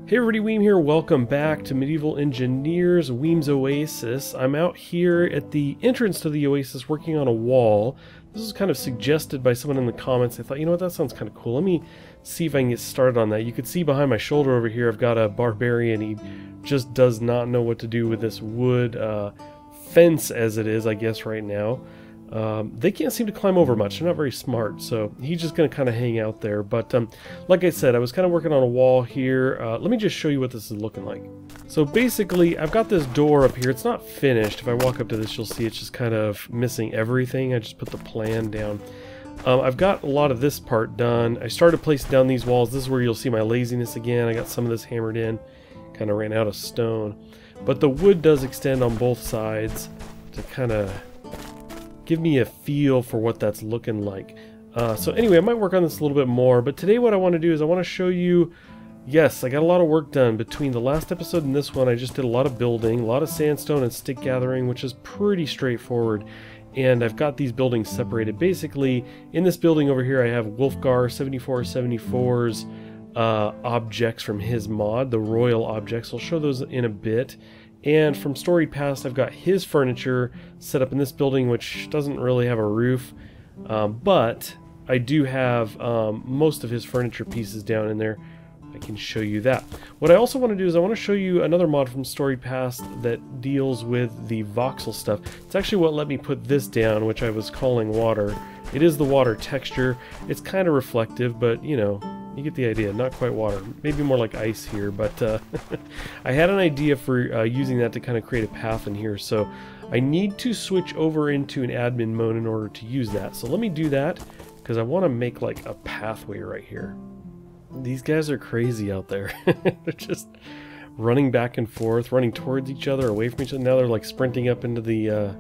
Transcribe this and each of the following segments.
Hey everybody, Weem here. Welcome back to Medieval Engineers, Weem's Oasis. I'm out here at the entrance to the Oasis working on a wall. This was kind of suggested by someone in the comments. I thought, you know what, that sounds kind of cool. Let me see if I can get started on that. You can see behind my shoulder over here, I've got a barbarian. He just does not know what to do with this wood fence as it is, I guess, right now. They can't seem to climb over much. They're not very smart, so he's just going to kind of hang out there. But like I said, I was kind of working on a wall here. Let me just show you what this is looking like. So basically, I've got this door up here. It's not finished. If I walk up to this, you'll see it's just kind of missing everything. I just put the plan down. I've got a lot of this part done. I started placing down these walls. This is where you'll see my laziness again. I got some of this hammered in. Kind of ran out of stone. But the wood does extend on both sides to kind of give me a feel for what that's looking like. So anyway, I might work on this a little bit more, but today what I want to do is I want to show you, yes, I got a lot of work done between the last episode and this one. I just did a lot of building, a lot of sandstone and stick gathering, which is pretty straightforward. And I've got these buildings separated. Basically, in this building over here, I have Wolfgar 7474's objects from his mod, the royal objects. I'll show those in a bit. And from Storied Past, I've got his furniture set up in this building, which doesn't really have a roof, but I do have most of his furniture pieces down in there. I can show you that. What I also want to do is I want to show you another mod from Storied Past that deals with the voxel stuff. It's actually what let me put this down, which I was calling water. It is the water texture. It's kind of reflective, but you know, you get the idea. Not quite water. Maybe more like ice here, but I had an idea for using that to kind of create a path in here, so I need to switch over into an admin mode in order to use that. So let me do that, because I want to make like a pathway right here. These guys are crazy out there. They're just running back and forth, running towards each other, away from each other. Now they're like sprinting up into the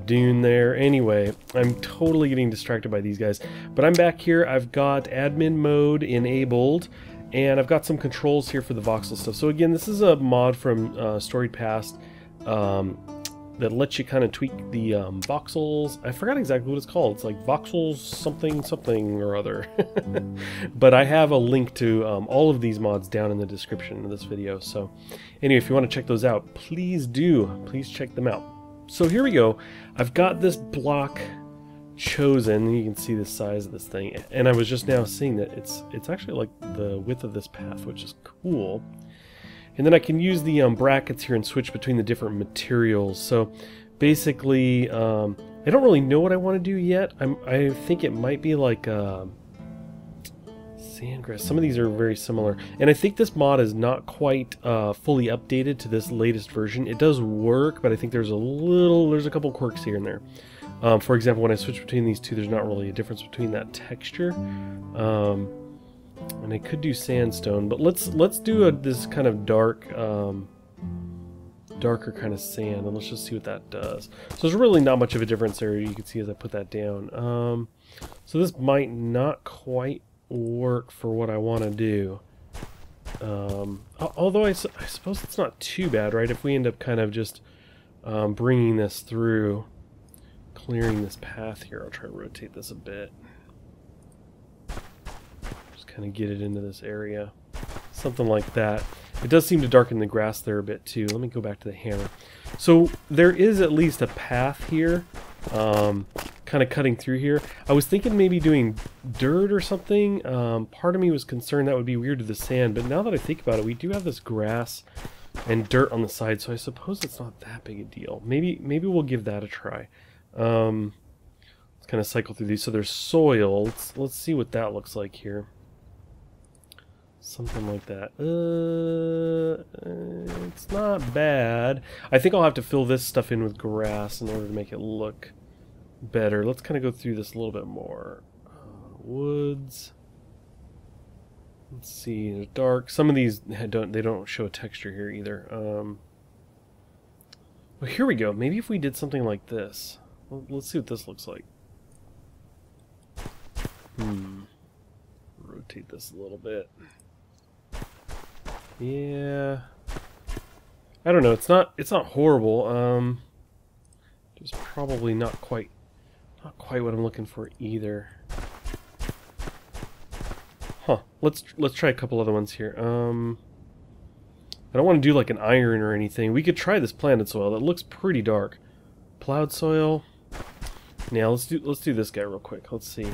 dune there. Anyway, I'm totally getting distracted by these guys. But I'm back here. I've got admin mode enabled, and I've got some controls here for the voxel stuff. So again, this is a mod from Storied Past that lets you kind of tweak the voxels. I forgot exactly what it's called. It's like voxels something something or other. But I have a link to all of these mods down in the description of this video. So anyway, if you want to check those out, please do. Please check them out. So here we go. I've got this block chosen. You can see the size of this thing, and I was just now seeing that it's actually like the width of this path, which is cool. And then I can use the brackets here and switch between the different materials. So basically, I don't really know what I want to do yet. I think it might be like sandgrass. Some of these are very similar, and I think this mod is not quite fully updated to this latest version. It does work, but I think there's a couple quirks here and there. For example, when I switch between these two, there's not really a difference between that texture. And I could do sandstone, but let's do this kind of dark, darker kind of sand, and let's just see what that does. So there's really not much of a difference there. You can see as I put that down. So this might not quite work for what I want to do. Although I suppose it's not too bad, right? If we end up kind of just bringing this through, clearing this path here. I'll try to rotate this a bit. Kind of get it into this area, something like that. It does seem to darken the grass there a bit too. Let me go back to the hammer. So there is at least a path here, kind of cutting through here. I was thinking maybe doing dirt or something. Part of me was concerned that would be weird to the sand, but now that I think about it, we do have this grass and dirt on the side, so I suppose it's not that big a deal. Maybe we'll give that a try. Let's kind of cycle through these. So there's soil. Let's see what that looks like here. Something like that. It's not bad. I think I'll have to fill this stuff in with grass in order to make it look better. Let's kind of go through this a little bit more. Woods. Let's see. There's dark. Some of these don't show a texture here either. Well, here we go. Maybe if we did something like this. Let's see what this looks like. Rotate this a little bit. Yeah, I don't know. It's not horrible. Just probably not quite what I'm looking for either. Huh. Let's try a couple other ones here. I don't want to do like an iron or anything. We could try this planted soil. That looks pretty dark. Plowed soil. Now let's do this guy real quick. Let's see.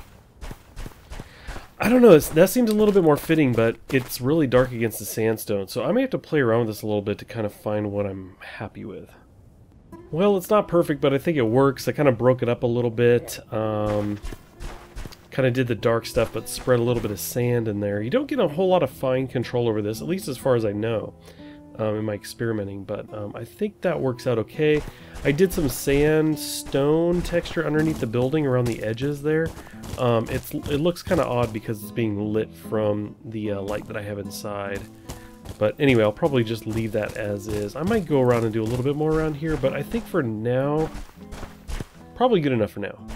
I don't know, that seems a little bit more fitting, but it's really dark against the sandstone, so I may have to play around with this a little bit to kind of find what I'm happy with. Well, it's not perfect, but I think it works. I kind of broke it up a little bit. Kind of did the dark stuff, but spread a little bit of sand in there. You don't get a whole lot of fine control over this, at least as far as I know. In my experimenting, but I think that works out okay. I did some sandstone texture underneath the building around the edges there. It looks kind of odd because it's being lit from the light that I have inside. But anyway, I'll probably just leave that as is. I might go around and do a little bit more around here, but I think for now, probably good enough for now.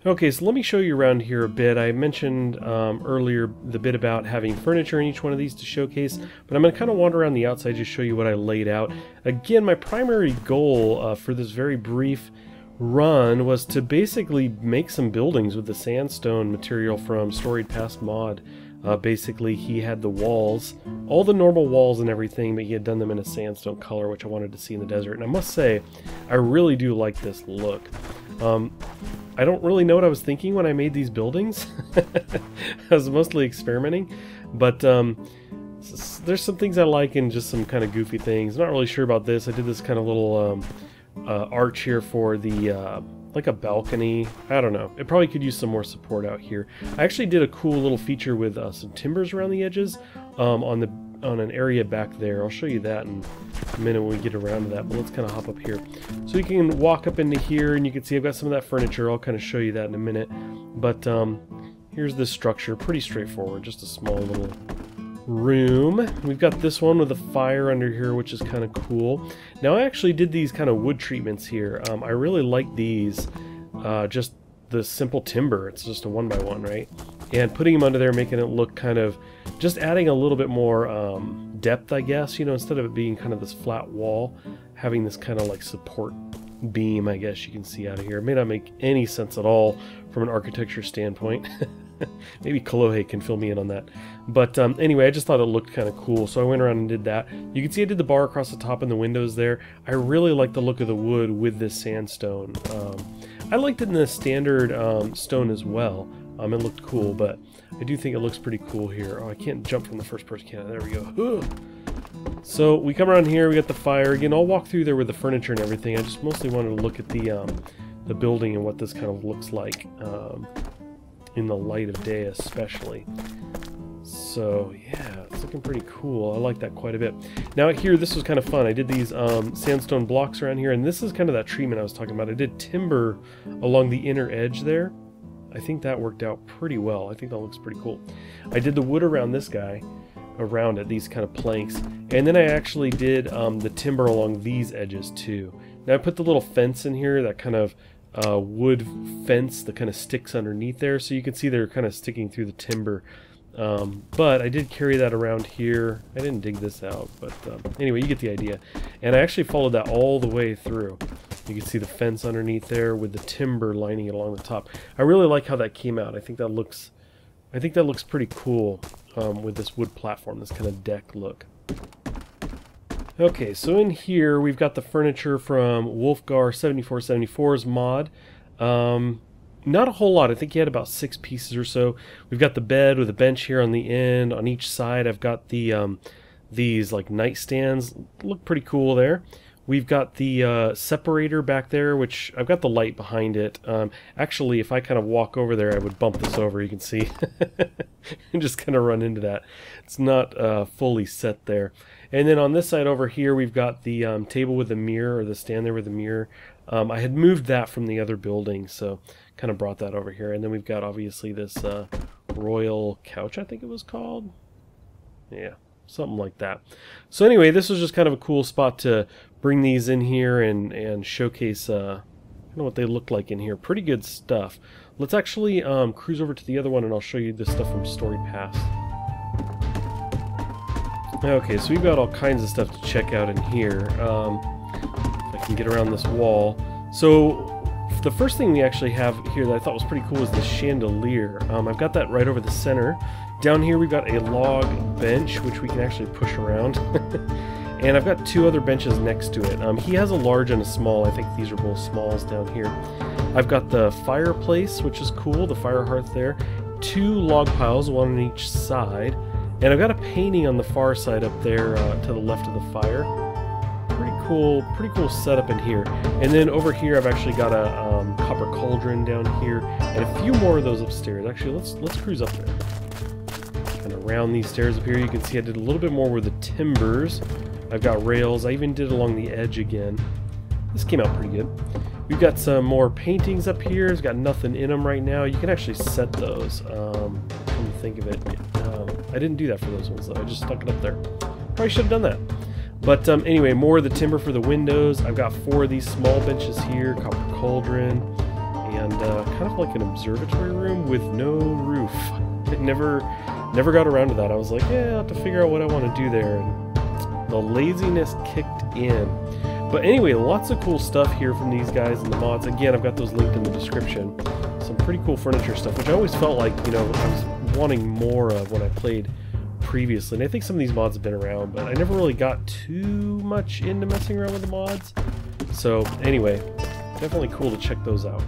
Okay, so let me show you around here a bit. I mentioned earlier the bit about having furniture in each one of these to showcase, but I'm going to kind of wander around the outside just show you what I laid out. Again, my primary goal for this very brief run was to basically make some buildings with the sandstone material from Storied Past Mod. Basically, he had the walls, all the normal walls and everything, but he had done them in a sandstone color, which I wanted to see in the desert. And I must say, I really do like this look. I don't really know what I was thinking when I made these buildings. I was mostly experimenting, but there's some things I like and just some kind of goofy things. Not really sure about this. I did this kind of little arch here for the like a balcony. I don't know. It probably could use some more support out here. I actually did a cool little feature with some timbers around the edges on an area back there. I'll show you that in a minute when we get around to that, but let's kind of hop up here. So you can walk up into here and you can see I've got some of that furniture. I'll kind of show you that in a minute. But here's this structure, pretty straightforward, just a small little room. We've got this one with a fire under here, which is kind of cool. Now I actually did these kind of wood treatments here. I really like these, just the simple timber. It's just a 1x1, right? And putting them under there, making it look kind of, just adding a little bit more depth, I guess, you know, instead of it being kind of this flat wall, having this kind of like support beam, I guess you can see out of here. It may not make any sense at all from an architecture standpoint. Maybe Kolohe can fill me in on that. But anyway, I just thought it looked kind of cool, so I went around and did that. You can see I did the bar across the top and the windows there. I really like the look of the wood with this sandstone. I liked it in the standard stone as well. It looked cool, but I do think it looks pretty cool here. Oh, I can't jump from the first person can. There we go. So we come around here, we got the fire. Again, I'll walk through there with the furniture and everything. I just mostly wanted to look at the building and what this kind of looks like in the light of day especially. So yeah, it's looking pretty cool. I like that quite a bit. Now here, this was kind of fun. I did these sandstone blocks around here, and this is kind of that treatment I was talking about. I did timber along the inner edge there. I think that worked out pretty well. I think that looks pretty cool. I did the wood around this guy, around it, these kind of planks, and then I actually did the timber along these edges too. Now I put the little fence in here, that kind of wood fence that kind of sticks underneath there, so you can see they're kind of sticking through the timber. But I did carry that around here. I didn't dig this out, but anyway, you get the idea. And I actually followed that all the way through. You can see the fence underneath there with the timber lining it along the top. I really like how that came out. I think that looks pretty cool with this wood platform, this kind of deck look. Okay, so in here we've got the furniture from Wolfgar 7474's mod. Not a whole lot. I think he had about 6 pieces or so. We've got the bed with a bench here on the end. On each side I've got the these like nightstands. Look pretty cool there. We've got the separator back there, which I've got the light behind it. Actually, if I kind of walk over there, I would bump this over, you can see. And just kind of run into that. It's not fully set there. And then on this side over here, we've got the table with the mirror, or the stand there with the mirror. I had moved that from the other building, so kind of brought that over here. And then we've got, obviously, this royal couch, I think it was called. Yeah, something like that. So anyway, this was just kind of a cool spot to bring these in here and showcase kind of what they look like in here. Pretty good stuff. Let's actually cruise over to the other one and I'll show you the stuff from Storied Past. Okay, so we've got all kinds of stuff to check out in here. If I can get around this wall. So the first thing we actually have here that I thought was pretty cool is the chandelier. I've got that right over the center. Down here we've got a log bench, which we can actually push around. And I've got 2 other benches next to it. He has a large and a small. I think these are both smalls down here. I've got the fireplace, which is cool, the fire hearth there. 2 log piles, 1 on each side. And I've got a painting on the far side up there to the left of the fire. Pretty cool setup in here. And then over here I've actually got a copper cauldron down here and a few more of those upstairs. Actually, let's cruise up there. Kind of around these stairs up here, you can see I did a little bit more with the timbers. I've got rails. I even did along the edge again. This came out pretty good. We've got some more paintings up here. It's got nothing in them right now. You can actually set those. Come to think of it, I didn't do that for those ones though. I just stuck it up there. Probably should have done that. But anyway, more of the timber for the windows. I've got 4 of these small benches here, copper cauldron, and kind of like an observatory room with no roof. I never got around to that. I was like, yeah, I'll have to figure out what I want to do there. And the laziness kicked in. But anyway, lots of cool stuff here from these guys and the mods. Again, I've got those linked in the description. Some pretty cool furniture stuff, which I always felt like, you know, I was wanting more of when I played previously, and I think some of these mods have been around, but I never really got too much into messing around with the mods. So anyway, definitely cool to check those out.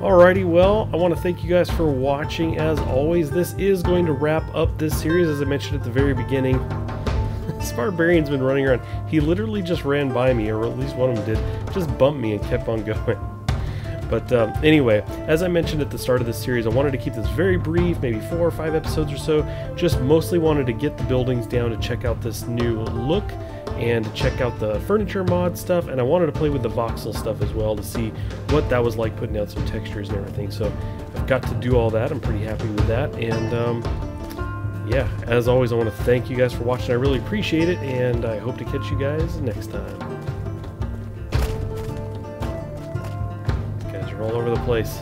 Alrighty, well, I want to thank you guys for watching. As always, this is going to wrap up this series, as I mentioned at the very beginning. This barbarian's been running around. He literally just ran by me, or at least one of them did. Just bumped me and kept on going. But anyway, as I mentioned at the start of this series, I wanted to keep this very brief, maybe 4 or 5 episodes or so. Just mostly wanted to get the buildings down to check out this new look and to check out the furniture mod stuff, and I wanted to play with the voxel stuff as well to see what that was like, putting down some textures and everything. So I've got to do all that. I'm pretty happy with that, and yeah, as always, I want to thank you guys for watching. I really appreciate it, and I hope to catch you guys next time. These guys are all over the place.